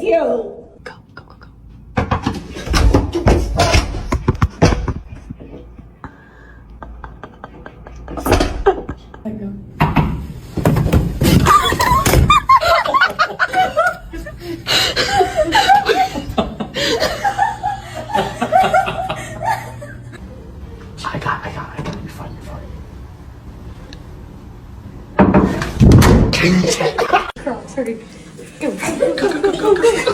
you. Go, go, go, go. I got it. You're fine. Sorry. Go.